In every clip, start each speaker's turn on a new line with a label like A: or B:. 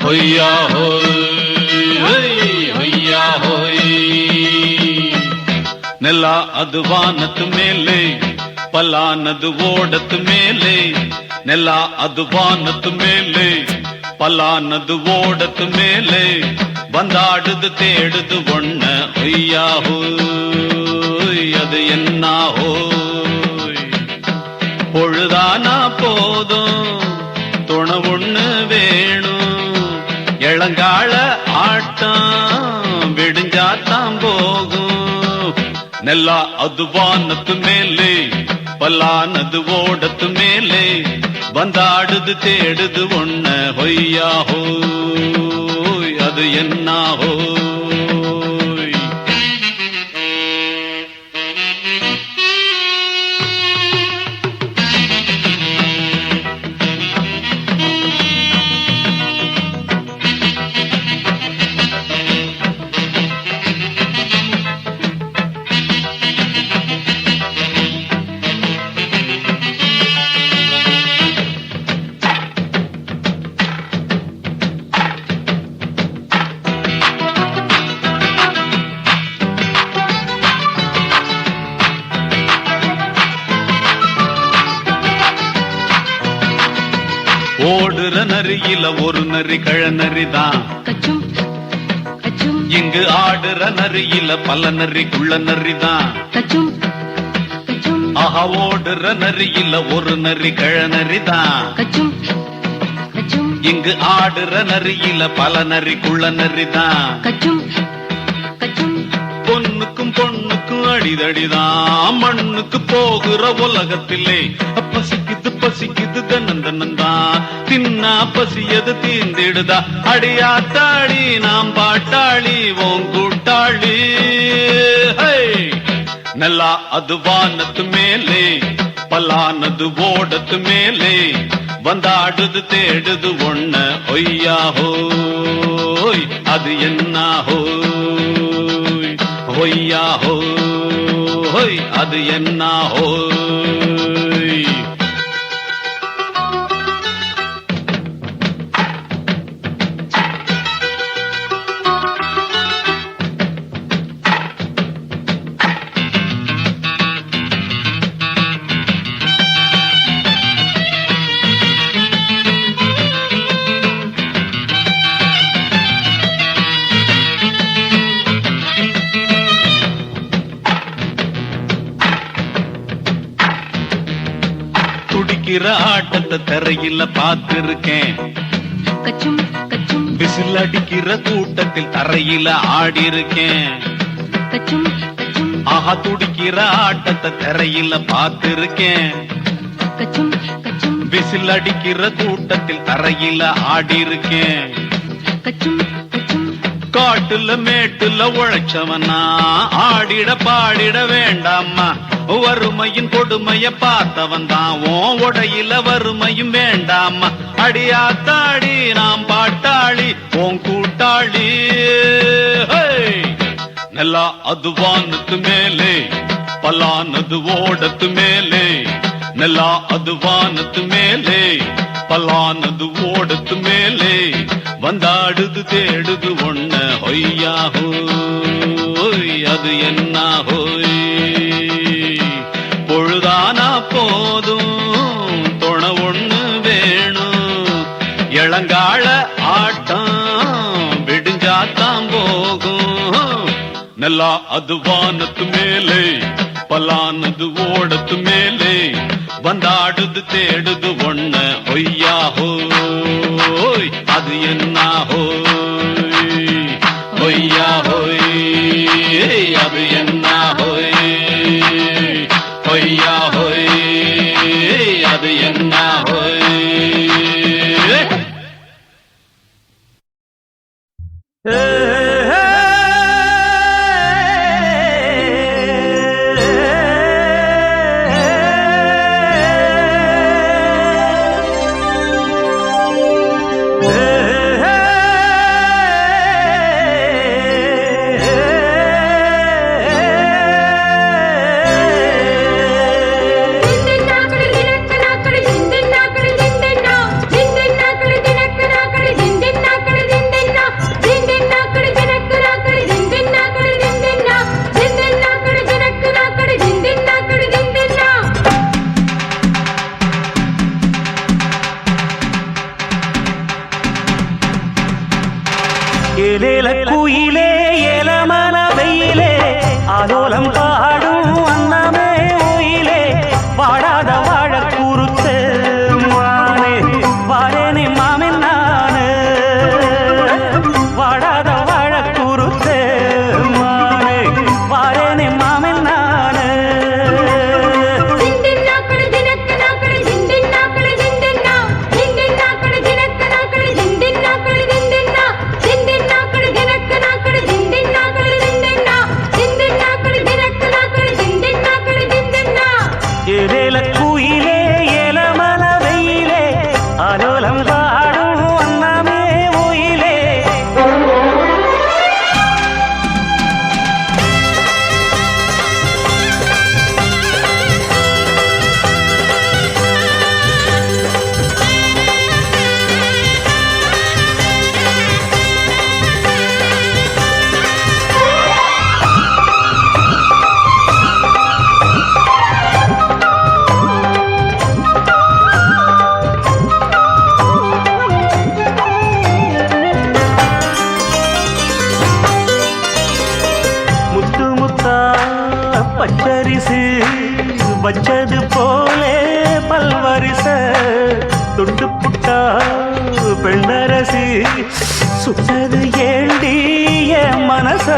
A: ಹೊಯ್ಯಾ ಹೋಯ್ ಹೊಯ್ಯಾ ಹೋಯ್. ನೆಲ ಅದು ವಾನದ ಮೇಲೆ, ಪಲಾನದು ಓಡದ ಮೇಲೆ. ನೆಲ ಅದು ವಾನದ ಮೇಲೆ, ಪಲಾನದು ಓಡದ ಮೇಲೆ. ಬಂದಾಡುದು தேடுது ஒண்ண ஒய்யா ஹோய் அது என்ன ஹோய். பொழுதானா போதும் துணை ஒண்ணு வேணும். இளங்கால ஆட்டம் விடிஞ்சாத்தான் போகும். நெல்லா அது வானத்து மேலே, பல்லானது ஓடத்து மேலே. வந்தாடுது தேடுது ஒண்ண ஒய்யா ஹோய் அது என்ன ஹோய். ஓடுற நரியில ஒரு நரி கழநரிதான். இங்கு ஆடுற நரியில பல நரி குள்ள நரிதான். ஆஹா ஓடுற நரியில ஒரு நரி கழநரிதான். இங்கு ஆடுற நரியில பல நரி குள்ள நரிதான். பொண்ணுக்கும் பொண்ணுக்கும் அடிதடிதான். மண்ணுக்கு போகிற உலகத்திலே பசிக்குது பசிக்குது தன்னந்தனந்தான். தின்னா பசியது தீந்திடுதா. அடியாத்தாடி நாம் பாட்டாளி உன் கூட்டாளி. நல்லா அது வானத்து மேலே, பலானது ஓடத்து மேலே. வந்தாடுது தேடுது ஒண்ண ஒய்யா ஹோய் அது என்ன ஹோய். ஒய்யா ஹோய் அது என்ன ஹோய். துடிக்கிற ஆட்டத்தை தரையில பார்த்திருக்கேன். விசில் அடிக்கிற கூட்டத்தில் தரையில ஆடி இருக்கேன். ஆஹா துடிக்கிற ஆட்டத்தை தரையில பார்த்திருக்கேன். விசில் அடிக்கிற கூட்டத்தில் தரையில ஆடி இருக்கேன். காட்டுல மேட்டுல உழைச்சவனா ஆடிட பாடிட வேண்டாமா. வறுமையின் கொடுமைய பார்த்தவன் தான் உன் உடையில வறுமையும் வேண்டாமா. அடியாத்தாடி நாம் பாட்டாளி உன் கூட்டாளி. நல்லா அது வானத்து மேலே, பலானது ஓடத்து மேலே. நல்லா அது வானத்து மேலே, பலானது ஓடத்து மேலே. வந்தாடுது தேடுது ஒண்ண ஒய்யா ஹோய் அது என்ன ஹோய். பொழுதானா போதும் துணை ஒண்ணு வேணும். இளங்கால ஆட்டம் விடிஞ்சாத்தான் போகும். நல்லா அது வானத்து மேலே, பலானது ஓடத்து மேலே. வந்தாடுது தேடுது ஒண்ண ஒய்யா ஹோய் அது என்ன ஹோய். ஒய்யா ஹோய் அது என்ன ஹோய். ஒய்யா ஹோய் அது என்ன ஹோய்.
B: Din din ஏலேல குயிலே ஏலமன வெயிலே ஆலோலம் பாடும் அன்னமே உயிலே வாடாத வாழ குறுத்து மானே வாழேனே மாமின் நானு வாடாத வாழ குறுத்து மானே வாழேனே மாமின் நானு ஏலேல குயிலே ஏலமன வெயிலே ஆலோலம் பாடும் அன்னமே உயிலே முத்து முத்தா பச்சரிசு வச்சது போலே பல்வரிச துண்டு புட்டா பெண்ணரசி சுட்டது ஏண்டி என் மனச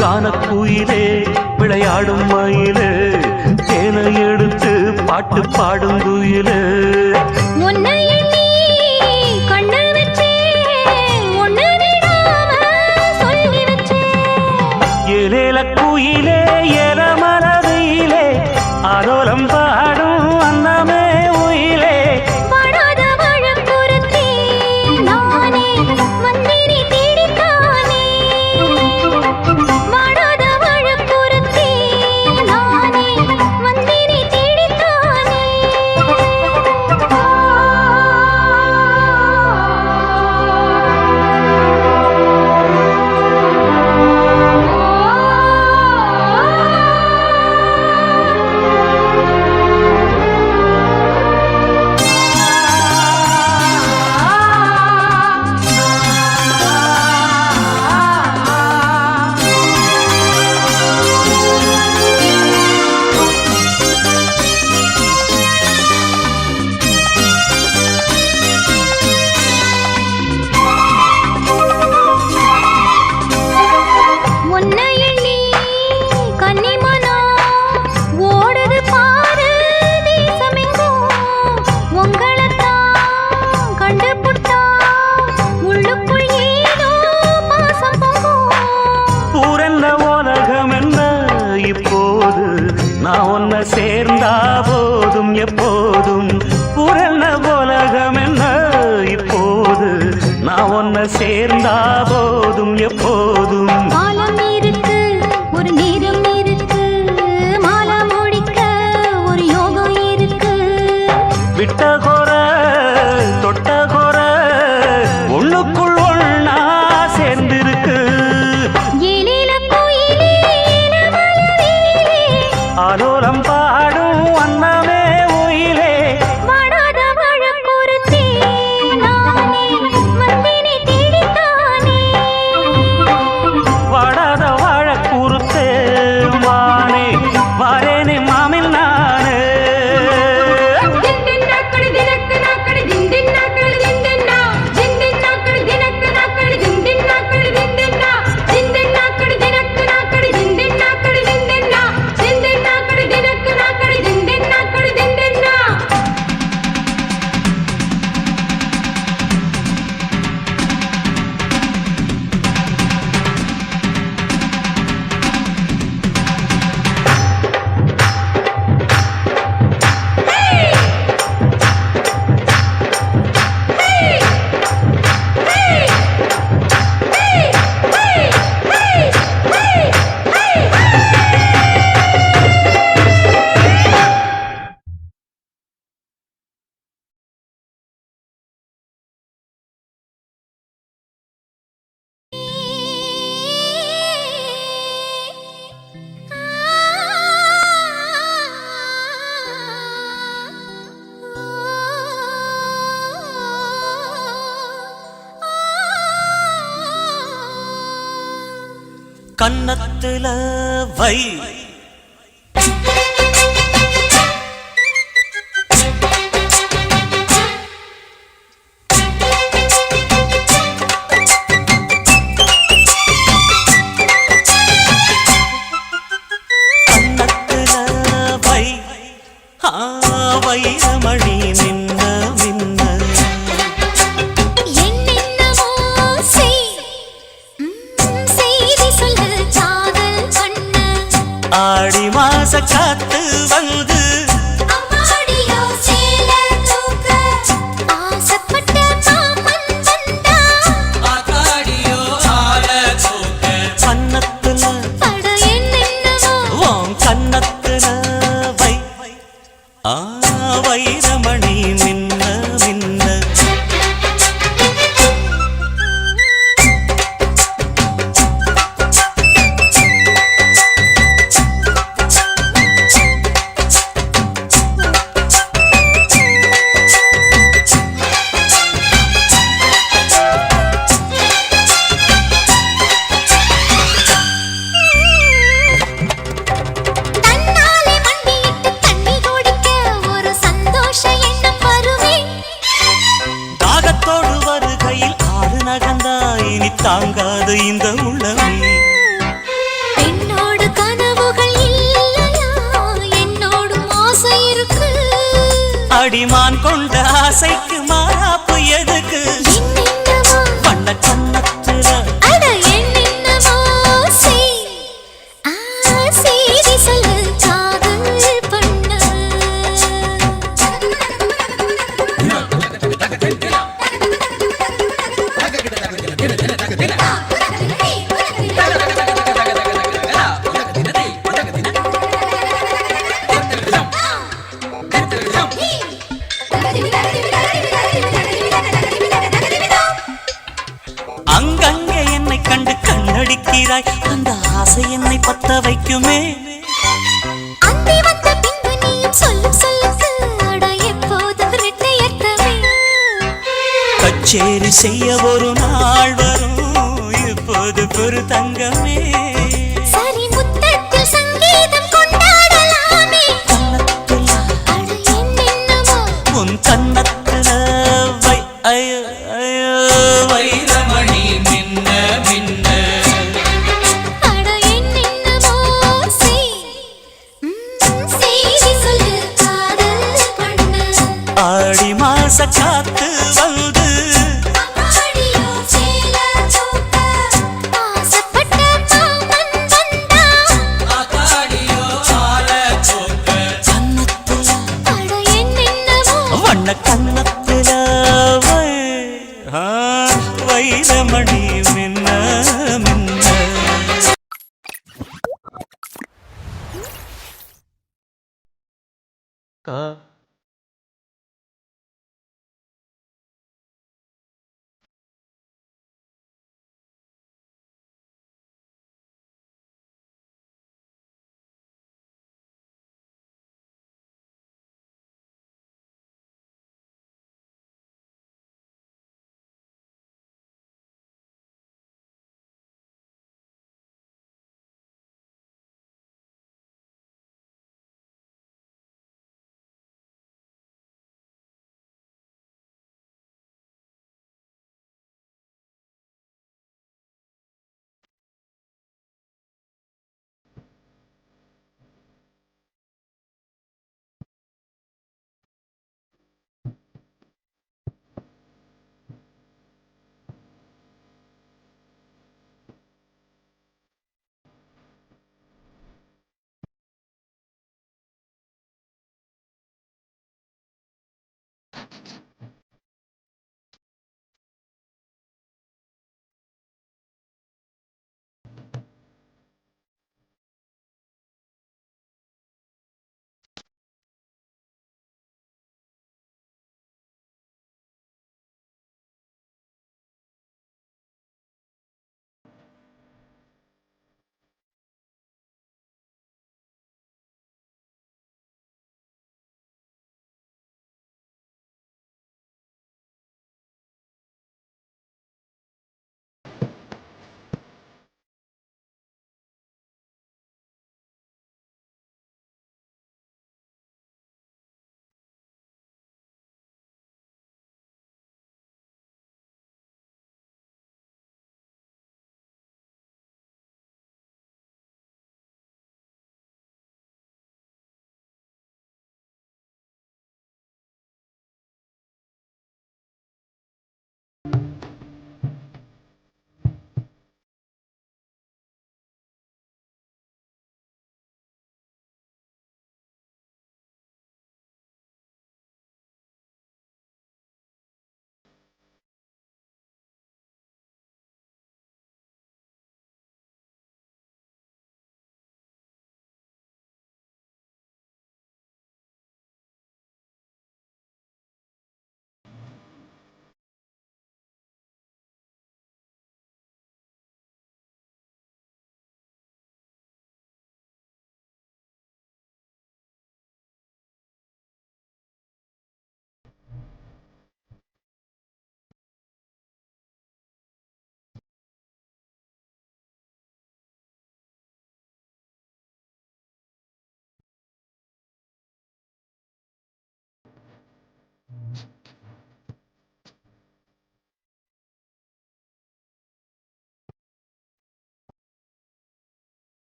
B: கானக்குயிலே விளையாடும் மயிலே தேனை எடுத்து பாட்டு பாடும் குயிலே ஏலேல குயிலே ஏலமன வெயிலே ஆலோலம் பாடும் அன்னமே உயிலே நான் உன்னை சேர்ந்தா போதும் எப்போதும் புறன உலகம் என்ன இப்போது நான் உன்னை சேர்ந்தா போதும் எப்போதும்
C: காலம் இருக்கு ஒரு நேரம் இருக்கு மாலை முடிக்க ஒரு யோகம் இருக்கு
B: விட்ட கோர தொட்ட கோர ஒண்ணுக்குள் ஒண்ணா சேர்ந்திருக்கு ஆலோலம் பாடும் அன்னமே உயிலே
C: வாடாத வாழக்குறுத்தி நானே வந்தினி தேடித்தானே
B: வாடாத வாழ குறுத்தே மானே வாரேனே மாமின் நானே கன்னத்துல வை கன்னத்துல வை வைரமணி மின்ன மின்ன
C: என்னென்னவோ செய் செய்தி சொல்லு காதல் பண்ண
B: ஆடி மாச காத்து வந்து
C: அம்மாடியோ சேல தூக்க ஆசைப்பட்ட மாமன் வந்தா
D: ஆத்தாடியோ ஆல தூக்க
B: கன்னத்துல
C: அட என்னென்னவோ
B: உன் கன்னத்துல வை வைரமணி மின்ன மின்ன
C: தன்னாலே மண்டியிட்டு தண்ணி குடிக்க ஒரு சந்தோஷ எண்ணம் வருமே
B: தாகத்தோடு வருகையில் ஆறு நகந்தா இனி தாங்காது இந்த உள்ளமே
C: என்னோடு கனவுகள் இல்லையா என்னோடும் ஆசை இருக்கு
B: அடிமான் கொண்ட ஆசைக்கு மாறாப்பு எதுக்கு
C: என்னென்னவோ
B: வண்ண கன்னத்துல
C: அட என்னென்னவோ செய் செய்தி சொல்லு காதல் பண்ண
B: அங்கங்கே என்னை கண்டு கண்ணடிக்கிறாய் அந்த ஆசை என்னை பத்த வைக்குமே
C: அந்தி வந்த பின்பு நீயும் சொல்லும் சொல்லுக்கு அட எப்போது ரெட்டையர்த்தமே
B: கச்சேரி செய்ய ஒரு நாள் வரும் இப்போது பெரு தங்கமே
C: சரி முத்தத்தில் சங்கீதம் கொண்டாடலாமே
B: கன்னத்துல
C: அட என்னென்னவோ
B: உன் கன்னத்துல வை ஐயோ ஐயோ வை
D: வைரமணி மின்ன மின்ன
C: அட என்னென்னவோ செய் செய்தி சொல்லு காதல் பண்ண
B: ஆடி மாச காத்து வந்து
C: அம்மாடியோ சேல தூக்க ஆசைப்பட்ட மாமன் வந்தா
D: ஆத்தாடியோ ஆல தூக்க
B: கன்னத்துல
C: அட என்னென்னவோ
B: வண்ண கன்னத்துல வை வைரமணி மின்ன மின்ன கா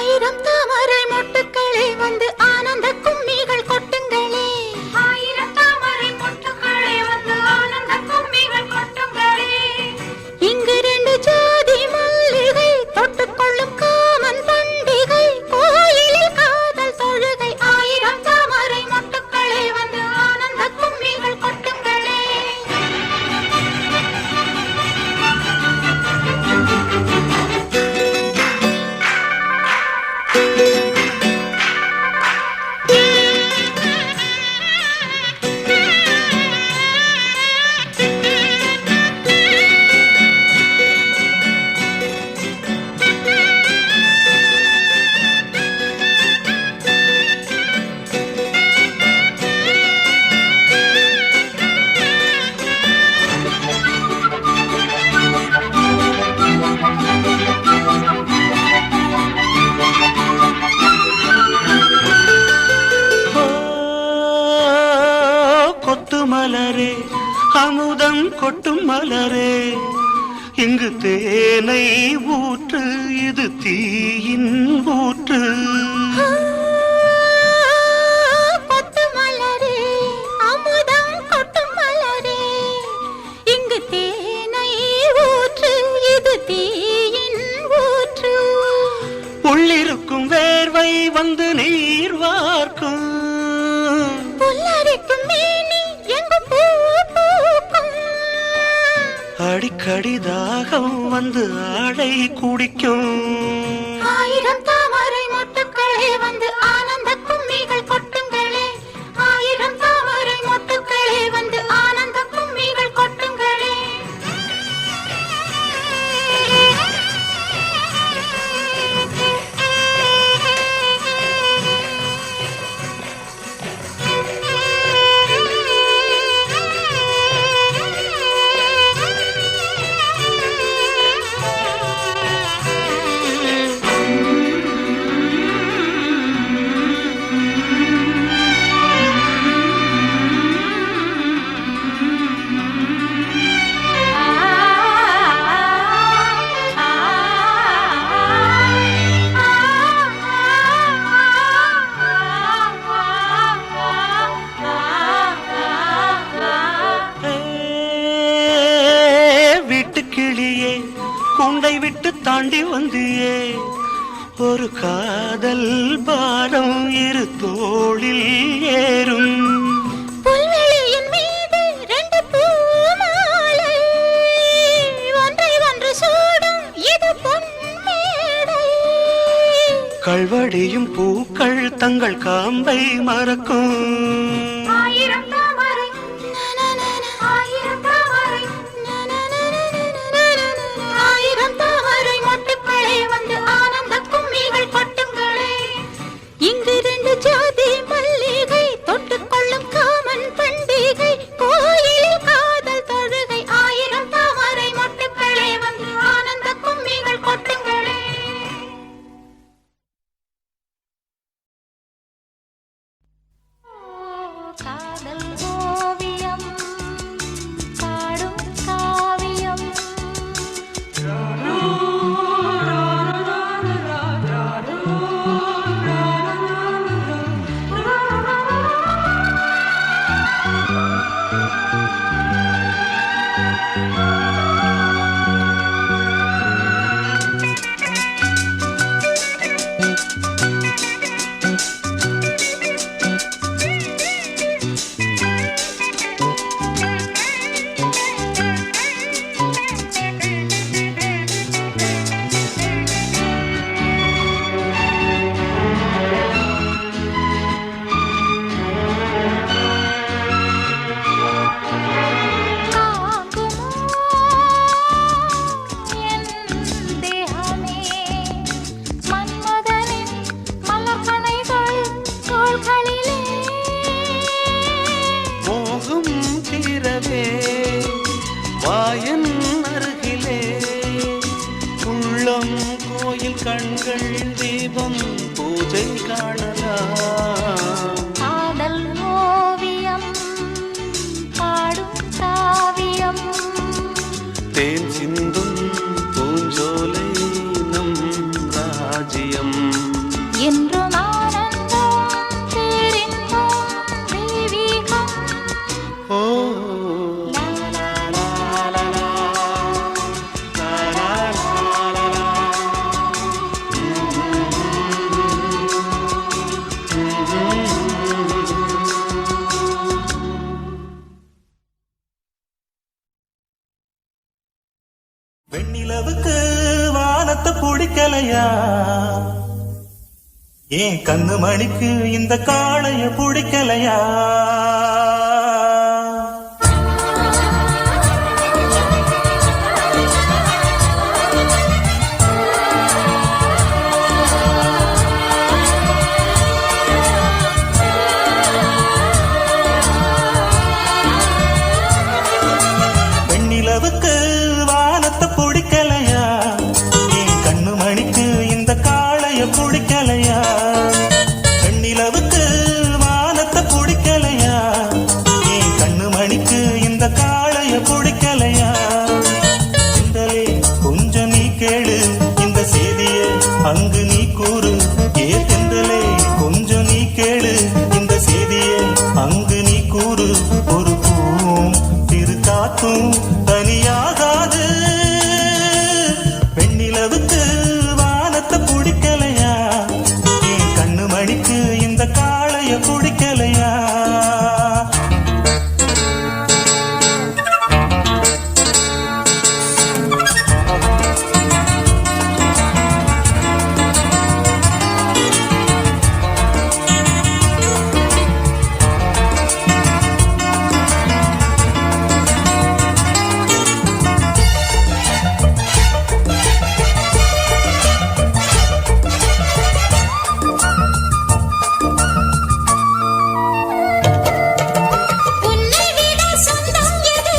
C: ஆயிரம் தாமரை மொட்டுக்களே வந்து ஆனந்த கும்மிகள் கொட்டுங்களே ஆயிரம் தாமரை மொட்டுக்களே வந்து ஆனந்த கும்மிகள் கொட்டுங்களே இங்கு ரெண்டு ஜாதி மல்லிகை தொட்டுக்கொள்ளும் காமன் பண்டிகை கோயிலில் காதல் தொழுகை ஆயிரம் தாமரை மொட்டுக்களே வந்து ஆனந்த கும்மிகள் கொட்டுங்களே
B: கொத்து மலரே அமுதம் கொட்டும் மலரே இங்கு தேனை ஊற்று இது தீயின் ஊற்று
C: கொத்து மலரே அமுதம் கொட்டும் மலரே இங்கு தேனை ஊற்று இது தீயின் ஊற்று
B: உள்ளிருக்கும் வேர்வை வந்து நீர் வார்க்கும்
C: புல்லரிக்கும் மேனி எங்கு பூ பூக்கும்
B: அடிக்கடி தாகம் வந்து ஆடை குடிக்கும்
C: ஆயிரம் தாமரை மொட்டுக்களே வந்து ஆனந்த கும்மிகள் கொட்டுங்களே ஆயிரம் தாமரை மொட்டுக்களே வந்து ஆனந்த கும்மிகள் கொட்டுங்களே
B: வீட்டுக்கிளியே கூண்டை விட்டு தாண்டி வந்தியே ஒரு காதல் பாரம் இரு தோளில் ஏறும்
C: புல்வெளியின் மீது ரெண்டு பூமாலை ஒன்றை ஒன்று சூடும் இது பொன்மேடை
B: கல்வடியும் பூக்கள் தங்கள் காம்பை மறக்கும்
C: ஆயிரம் தாமரை ஆயிரம் தாமரை ஆயிரம் தாமரை மொட்டுக்களே வந்து ஆனந்த கும்மிகள் கொட்டுங்களே இங்கு ரெண்டு ஜாதி மல்லிகை தொட்டுக்கொள்ளும் காமன் பண்டிகை கோயிலில் காதல் தொழுகை ஆயிரம் தாமரை மொட்டுக்களே வந்து ஆனந்த கும்மிகள் கொட்டுங்களே காதல் ஓவியம் பாடும் காவியம்
B: கண்கள் தீபம் பூஜை காணலாம்.
C: காதல் ஓவியம் பாடும் காவியம்
B: தேன் சிந்தும் பூஞ்சோலை நம் ராஜ்யம்.
E: நிலவுக்கு வானத்தை பிடிக்கலையா ஏன் கண்ணு மணிக்கு இந்த காளைய பிடிக்கலையா பெண்ணிலவுக்கு வானத்தை பிடிக்கலையா ஏன் கண்ணு மணிக்கு இந்த காளைய பிடிக்கலையா பெண்ணிலவுக்கு வானத்தை பிடிக்கலையா ஏன் கண்ணு மணிக்கு இந்த காளைய பிடிக்கலையா சிந்தலே கொஞ்சம் நீ கேளு இந்த செய்திய அங்கு நீ கூறு ஏ சிந்தலே கொஞ்சம் நீ கேளு இந்த செய்திய அங்கு நீ கூறு ஒரு பூவும் திரு காத்தும் தனியாகாது பெண்ணிலவுக்கு வானத்தை பிடிக்கலையா என் கண்ணு மணிக்கு இந்த காளைய பிடிக்கலையா
C: உன்னை விட சொந்தம் எது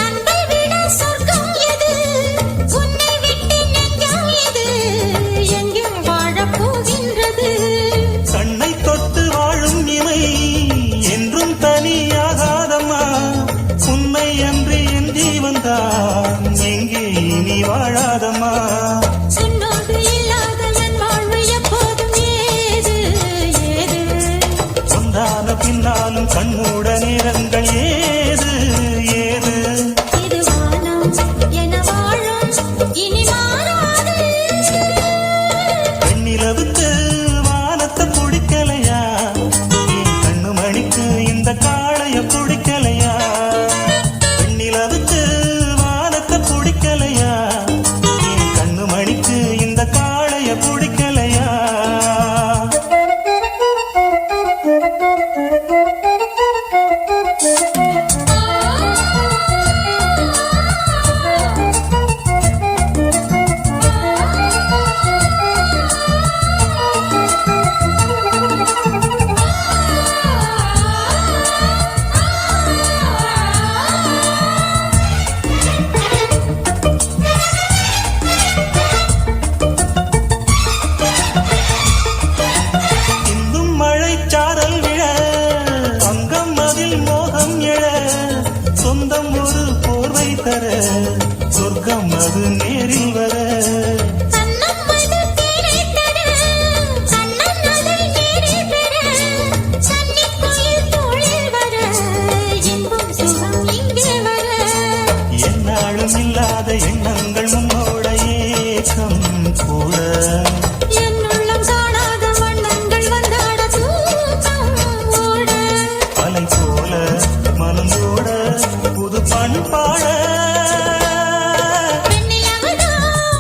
C: அன்பை விட சொர்க்கம் எது உன்னை விட்டு நெஞ்சம் எது எங்கும் வாழப் போகின்றது
E: கண்ணை தொட்டு வாழும் இமை என்றும் தனியாகாதம்மா உன்னை அன்றி என் ஜீவன்தான் எங்கே இனி வாழாதம்மா
C: உன்னோடு இல்லாத என் வாழ்வு எப்போதும் ஏது ஏது
E: சொந்தான பின்னாலும் கண்மூட நேரங்கள் ஏது ஏது
C: இது வானம் என வாழும் இனி மாறாது
E: பெண்ணிலவுக்கு வானத்தை பிடிக்கலையா என் கண்ணு மணிக்கு இந்த காளைய பிடிக்கலையா பெண்ணிலவுக்கு வானத்தை பிடிக்கலையா என் கண்ணு மணிக்கு இந்த காளைய பிடிக்கலையா இந்தும் மழை சாரல் விழ அங்கம் அதில் மோகம் எழ சொந்தம் ஒரு போர்வை தர சொர்க்கம் அது நேரில் வர
C: கண்ணம் அது தேடித்தர கண்ணன் அதை நேரில் பெற கன்னிக் கோயில் தோளில் வர இன்பம் சுகம் இங்கே வர
E: என்னாலும் இல்லாத எண்ணங்கள் உன்னோட ஏக்கம் கூட
C: என்னுள்ளம் காணாத வண்ணங்கள் வந்தாட தூக்கம் ஓட
E: அலை போல மனந்தோட புது பண்பாட
C: பெண்ணிலவுதான்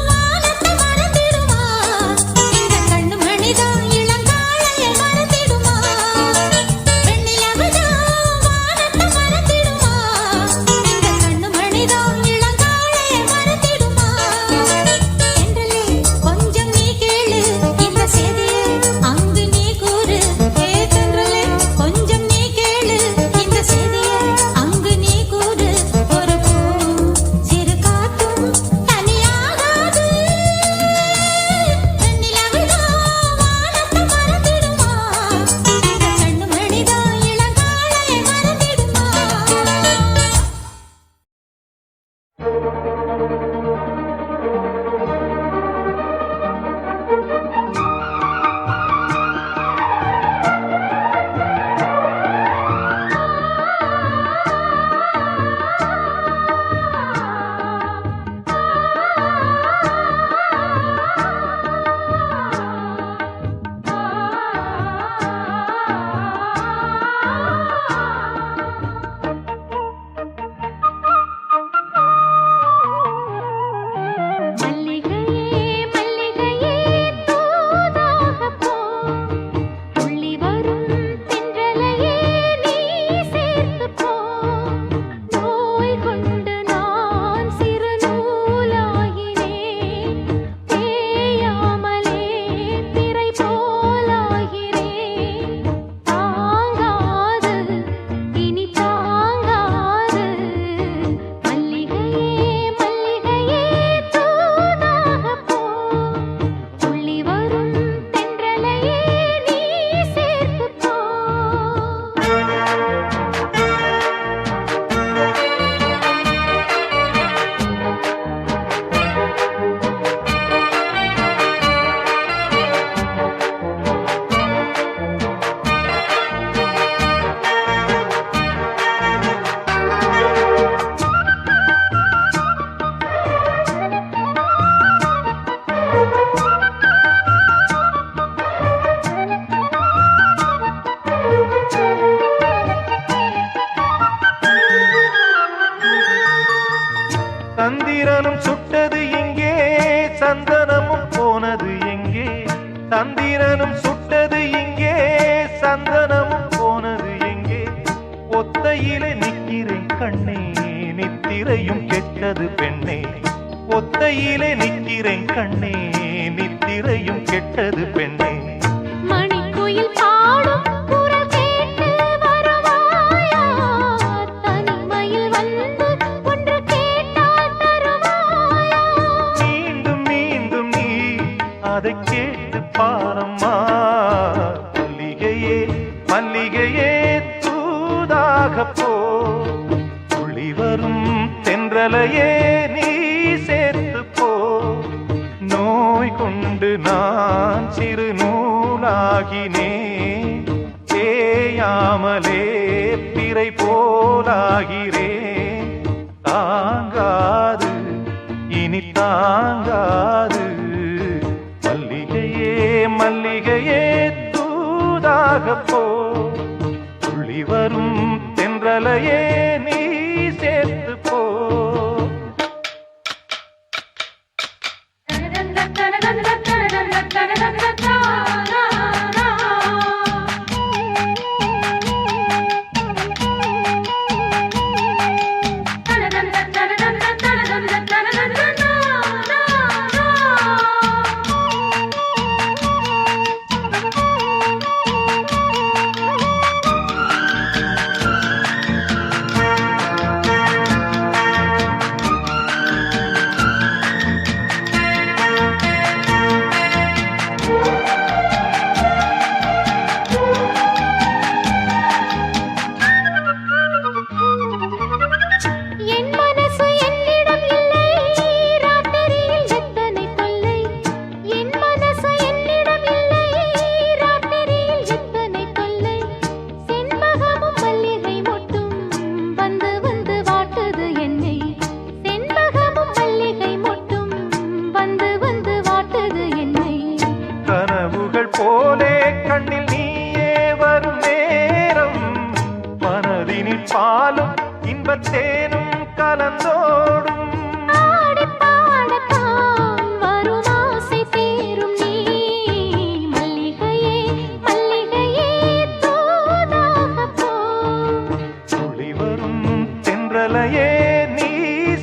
E: சந்தனமும் போனது எங்கே சந்திரனும் சுட்டது இங்கே சந்தனமும் போனது எங்கே ஒத்தையிலே நிற்கிறேன் கண்ணே நித்திரையும் கெட்டது பெண்ணே ஒத்தையிலே நிற்கிறேன் கண்ணே நித்திரையும் கெட்டது பெண்ணே
C: மணிக்குயில் பாடும் குரல் கேட்டு வருவாயா தனிமையில் வந்து ஒன்று கேட்டால் தருவாயா
E: மீண்டும் மீண்டும் நீ அதை கேட்டு பாரம்மா மல்லிகையே மல்லிகையே தூதாக போ துளி வரும் தென்றலையே நீ சேர்த்து போ நோய் கொண்டு நான் சிறு நூலாகினேன் தேயாமலே பிறை போலாகிறேன் தாங்காது இனி தாங்காது மல்லிகையே மல்லிகையே தூதாக போ துளி வரும் தென்றலையே நீ சேர்த்து போ
C: என் மனசு என்னிடம் இல்லை ராத்திரியில் எத்தனை தொல்லை என் மனசு என்னிடம் இல்லை ராத்திரியில் எத்தனை தொல்லை செண்பகமும் மல்லிகை மொட்டும் வந்து வந்து வாட்டுது என்னை செண்பகமும் மல்லிகை மொட்டும் வந்து வந்து வாட்டுது என்னை
E: கனவுகள் போலே கண்ணில் நீயே வரும் நேரம் மனதினில் பாலும் இன்பத்தேனும் கலந்தோடும்
C: ஆடி பாடத்தான் வரும் ஆசை தீரும் நீ மல்லிகையே மல்லிகையே தூதாக போ
E: துளி வரும் தென்றலையே நீ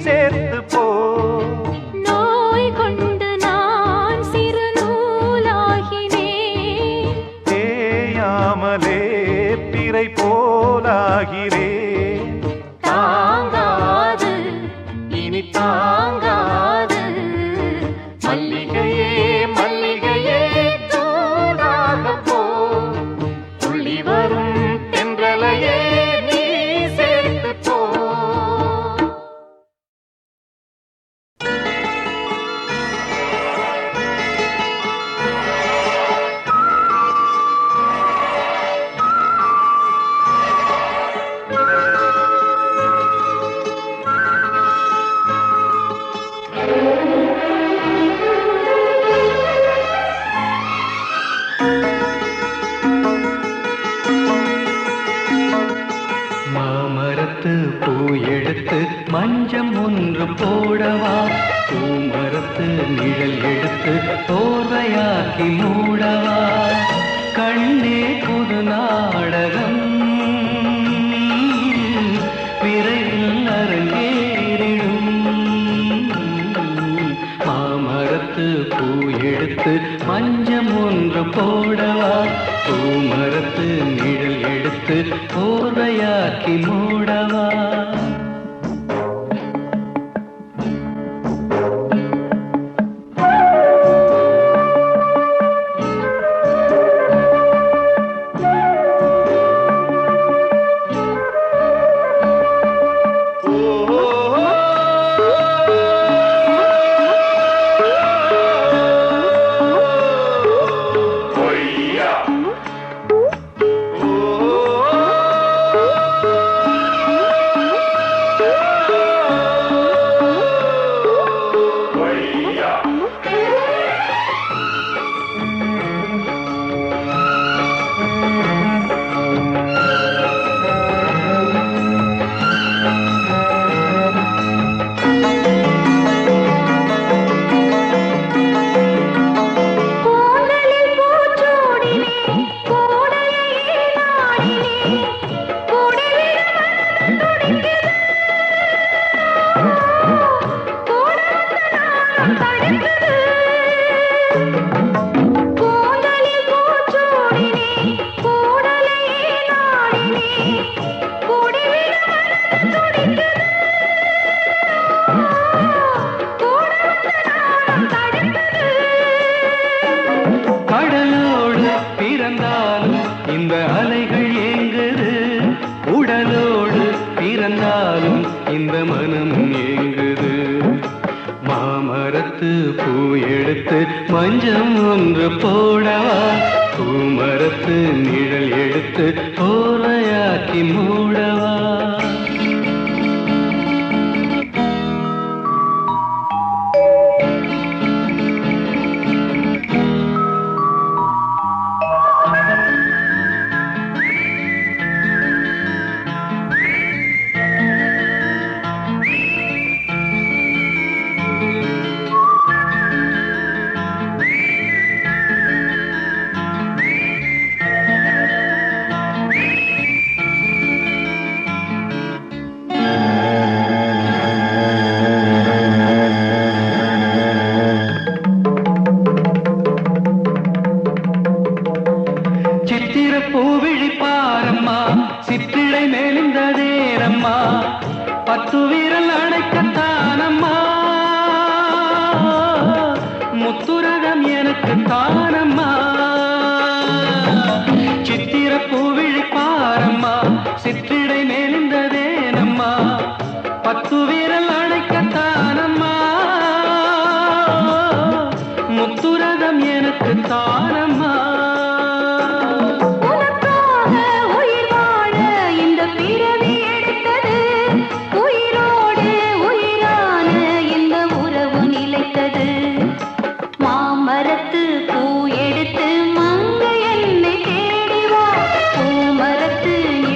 E: சேர்த்து போ
C: நோய் கொண்டு நான் சிறு நூலாகினேன்
E: தேயாமலே பிறை போலாகிறேன்
C: தாங்காது
E: இனி
C: தாங்காது
E: மல்லிகையே மல்லிகையே தூதாக போ துளி வரும் தென்றலையே நீ சேர்த்து போ
A: மாமரத்து பூ எடுத்து மஞ்சம் ஒன்று போடவா பூமரத்து நிழல் எடுத்து தோர்வையாக்கி மூடவா கண்ணே புது நாடகம் விரைவில் அரங்கேறிடும் மாமரத்து பூ எடுத்து மஞ்சம் ஒன்று போடவா பூமரத்து நிழல் எடுத்து போர்வையாக்கி மூடவா
C: துடிக்குது கூந்தலில் பூச்சூடினே கூடலையே நாடினே கூடிவிட மனது துடிக்குது கூட வந்த நாணம் தடுக்குது
F: கடலோடு பிறந்தாலும் இந்த அலைகள் ஏங்குது உடலோடு பிறந்தாலும் இந்த மனம் ஏங்குது மாமரத்து பூ எடுத்து மஞ்சம் ஒன்று போடவா பூமரத்து நிழல் எடுத்து போர்வையாக்கி மூடவா சித்திர பூவிழி பாரம்மா சிற்றிடை மேலிந்ததேரம்மா பத்து வீரல் அடைக்கத்தானம்மா முத்துரகம் எனக்கு தானம்மா சித்திர பூவிழி பாரம்மா சிற்றிடை மேலிந்ததேனம்மா பத்து வீரல் அடைக்கத்தானம்மா முத்துரகம் எனக்கு தானம்மா